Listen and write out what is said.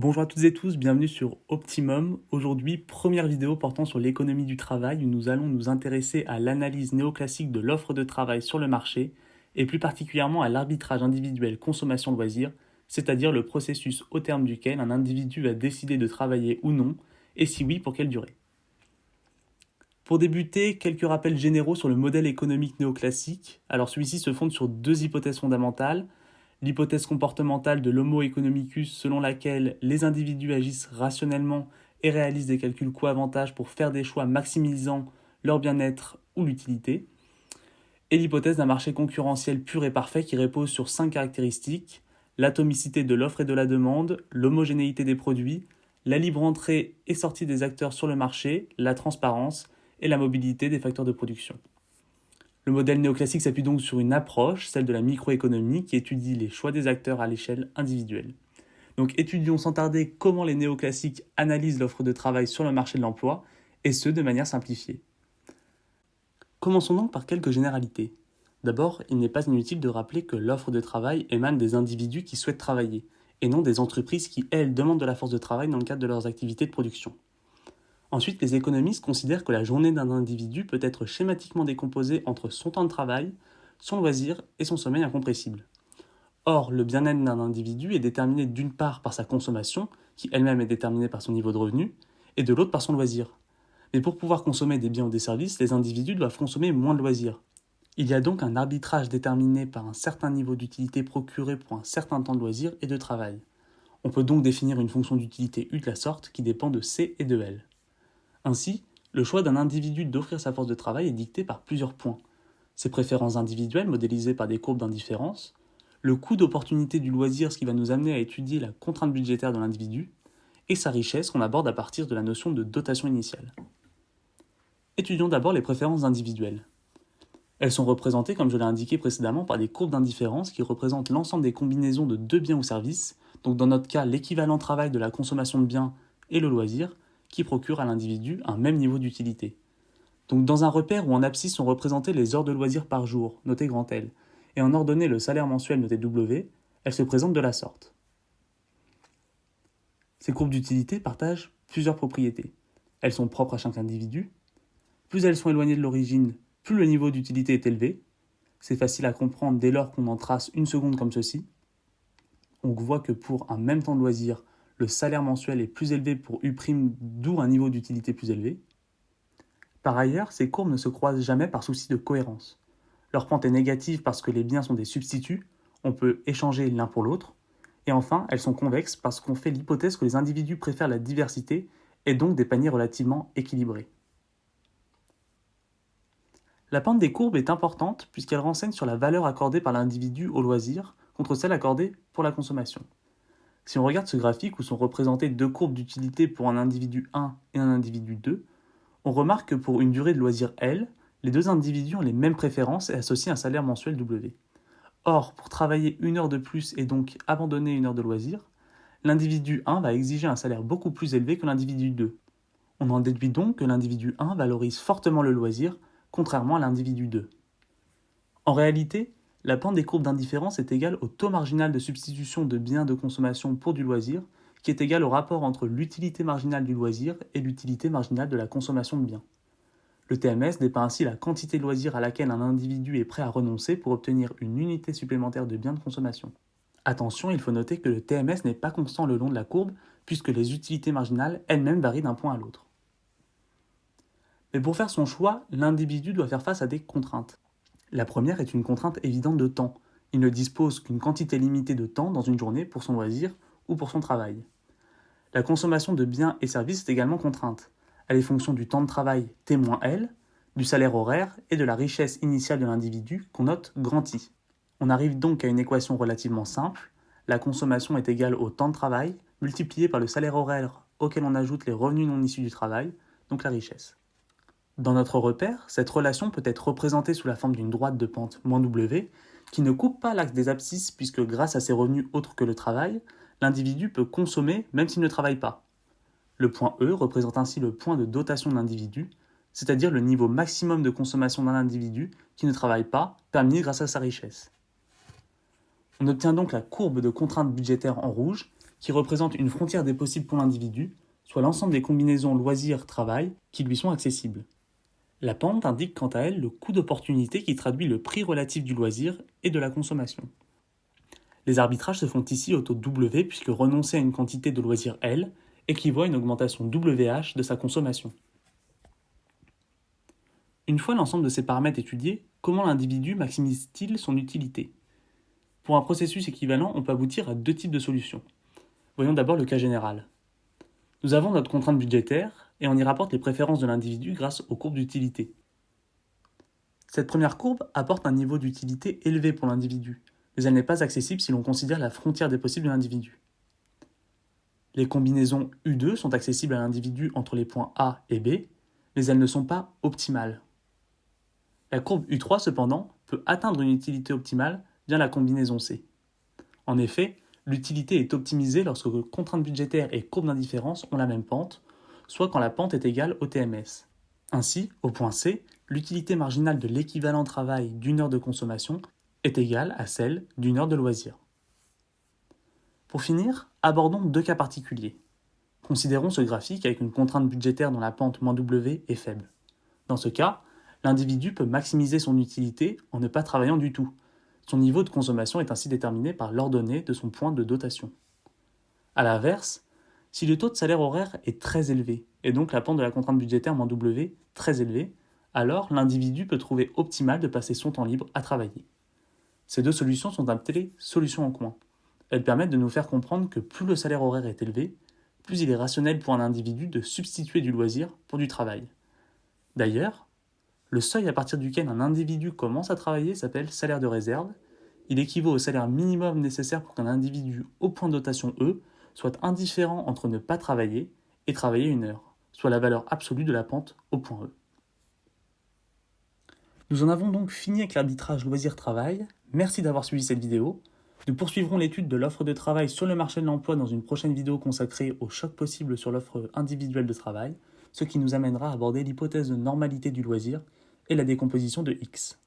Bonjour à toutes et tous, bienvenue sur Optimum. Aujourd'hui, première vidéo portant sur l'économie du travail où nous allons nous intéresser à l'analyse néoclassique de l'offre de travail sur le marché et plus particulièrement à l'arbitrage individuel consommation-loisir, c'est-à-dire le processus au terme duquel un individu va décider de travailler ou non, et si oui, pour quelle durée. Pour débuter, quelques rappels généraux sur le modèle économique néoclassique. Alors celui-ci se fonde sur deux hypothèses fondamentales. L'hypothèse comportementale de l'Homo economicus selon laquelle les individus agissent rationnellement et réalisent des calculs coût-avantage pour faire des choix maximisant leur bien-être ou l'utilité. Et l'hypothèse d'un marché concurrentiel pur et parfait qui repose sur 5 caractéristiques: l'atomicité de l'offre et de la demande, l'homogénéité des produits, la libre entrée et sortie des acteurs sur le marché, la transparence et la mobilité des facteurs de production. Le modèle néoclassique s'appuie donc sur une approche, celle de la microéconomie, qui étudie les choix des acteurs à l'échelle individuelle. Donc étudions sans tarder comment les néoclassiques analysent l'offre de travail sur le marché de l'emploi, et ce de manière simplifiée. Commençons donc par quelques généralités. D'abord, il n'est pas inutile de rappeler que l'offre de travail émane des individus qui souhaitent travailler, et non des entreprises qui, elles, demandent de la force de travail dans le cadre de leurs activités de production. Ensuite, les économistes considèrent que la journée d'un individu peut être schématiquement décomposée entre son temps de travail, son loisir et son sommeil incompressible. Or, le bien-être d'un individu est déterminé d'une part par sa consommation, qui elle-même est déterminée par son niveau de revenu, et de l'autre par son loisir. Mais pour pouvoir consommer des biens ou des services, les individus doivent consommer moins de loisirs. Il y a donc un arbitrage déterminé par un certain niveau d'utilité procuré pour un certain temps de loisir et de travail. On peut donc définir une fonction d'utilité U de la sorte qui dépend de C et de L. Ainsi, le choix d'un individu d'offrir sa force de travail est dicté par plusieurs points: ses préférences individuelles modélisées par des courbes d'indifférence, le coût d'opportunité du loisir, ce qui va nous amener à étudier la contrainte budgétaire de l'individu, et sa richesse qu'on aborde à partir de la notion de dotation initiale. Étudions d'abord les préférences individuelles. Elles sont représentées, comme je l'ai indiqué précédemment, par des courbes d'indifférence qui représentent l'ensemble des combinaisons de deux biens ou services, donc dans notre cas l'équivalent travail de la consommation de biens et le loisir, qui procure à l'individu un même niveau d'utilité. Donc dans un repère où en abscisse sont représentées les heures de loisirs par jour, noté grand L, et en ordonnée le salaire mensuel, noté W, elles se présentent de la sorte. Ces courbes d'utilité partagent plusieurs propriétés. Elles sont propres à chaque individu. Plus elles sont éloignées de l'origine, plus le niveau d'utilité est élevé. C'est facile à comprendre dès lors qu'on en trace une seconde comme ceci. On voit que pour un même temps de loisir, le salaire mensuel est plus élevé pour U', d'où un niveau d'utilité plus élevé. Par ailleurs, ces courbes ne se croisent jamais par souci de cohérence. Leur pente est négative parce que les biens sont des substituts, on peut échanger l'un pour l'autre. Et enfin, elles sont convexes parce qu'on fait l'hypothèse que les individus préfèrent la diversité et donc des paniers relativement équilibrés. La pente des courbes est importante puisqu'elle renseigne sur la valeur accordée par l'individu au loisir contre celle accordée pour la consommation. Si on regarde ce graphique où sont représentées deux courbes d'utilité pour un individu 1 et un individu 2, on remarque que pour une durée de loisir L, les deux individus ont les mêmes préférences et associent un salaire mensuel W. Or, pour travailler une heure de plus et donc abandonner une heure de loisir, l'individu 1 va exiger un salaire beaucoup plus élevé que l'individu 2. On en déduit donc que l'individu 1 valorise fortement le loisir, contrairement à l'individu 2. En réalité, la pente des courbes d'indifférence est égale au taux marginal de substitution de biens de consommation pour du loisir, qui est égal au rapport entre l'utilité marginale du loisir et l'utilité marginale de la consommation de biens. Le TMS dépeint ainsi la quantité de loisir à laquelle un individu est prêt à renoncer pour obtenir une unité supplémentaire de biens de consommation. Attention, il faut noter que le TMS n'est pas constant le long de la courbe, puisque les utilités marginales elles-mêmes varient d'un point à l'autre. Mais pour faire son choix, l'individu doit faire face à des contraintes. La première est une contrainte évidente de temps. Il ne dispose qu'une quantité limitée de temps dans une journée pour son loisir ou pour son travail. La consommation de biens et services est également contrainte. Elle est fonction du temps de travail T-L, du salaire horaire et de la richesse initiale de l'individu qu'on note grand I. On arrive donc à une équation relativement simple. La consommation est égale au temps de travail multiplié par le salaire horaire auquel on ajoute les revenus non issus du travail, donc la richesse. Dans notre repère, cette relation peut être représentée sous la forme d'une droite de pente -W qui ne coupe pas l'axe des abscisses puisque grâce à ses revenus autres que le travail, l'individu peut consommer même s'il ne travaille pas. Le point E représente ainsi le point de dotation de l'individu, c'est-à-dire le niveau maximum de consommation d'un individu qui ne travaille pas, permis grâce à sa richesse. On obtient donc la courbe de contrainte budgétaire en rouge, qui représente une frontière des possibles pour l'individu, soit l'ensemble des combinaisons loisirs-travail qui lui sont accessibles. La pente indique quant à elle le coût d'opportunité qui traduit le prix relatif du loisir et de la consommation. Les arbitrages se font ici au taux W puisque renoncer à une quantité de loisir L équivaut à une augmentation WH de sa consommation. Une fois l'ensemble de ces paramètres étudiés, comment l'individu maximise-t-il son utilité? Pour un processus équivalent, on peut aboutir à deux types de solutions. Voyons d'abord le cas général. Nous avons notre contrainte budgétaire et on y rapporte les préférences de l'individu grâce aux courbes d'utilité. Cette première courbe apporte un niveau d'utilité élevé pour l'individu, mais elle n'est pas accessible si l'on considère la frontière des possibles de l'individu. Les combinaisons U2 sont accessibles à l'individu entre les points A et B, mais elles ne sont pas optimales. La courbe U3, cependant, peut atteindre une utilité optimale via la combinaison C. En effet, l'utilité est optimisée lorsque contrainte budgétaire et courbe d'indifférence ont la même pente, soit quand la pente est égale au TMS. Ainsi, au point C, l'utilité marginale de l'équivalent travail d'une heure de consommation est égale à celle d'une heure de loisir. Pour finir, abordons deux cas particuliers. Considérons ce graphique avec une contrainte budgétaire dont la pente -W est faible. Dans ce cas, l'individu peut maximiser son utilité en ne pas travaillant du tout. Son niveau de consommation est ainsi déterminé par l'ordonnée de son point de dotation. A l'inverse, si le taux de salaire horaire est très élevé, et donc la pente de la contrainte budgétaire -W très élevée, alors l'individu peut trouver optimal de passer son temps libre à travailler. Ces deux solutions sont appelées solutions en coin. Elles permettent de nous faire comprendre que plus le salaire horaire est élevé, plus il est rationnel pour un individu de substituer du loisir pour du travail. D'ailleurs, le seuil à partir duquel un individu commence à travailler s'appelle salaire de réserve. Il équivaut au salaire minimum nécessaire pour qu'un individu au point de dotation E soit indifférent entre ne pas travailler et travailler une heure, soit la valeur absolue de la pente au point E. Nous en avons donc fini avec l'arbitrage loisir-travail. Merci d'avoir suivi cette vidéo. Nous poursuivrons l'étude de l'offre de travail sur le marché de l'emploi dans une prochaine vidéo consacrée aux chocs possibles sur l'offre individuelle de travail, ce qui nous amènera à aborder l'hypothèse de normalité du loisir et la décomposition de X.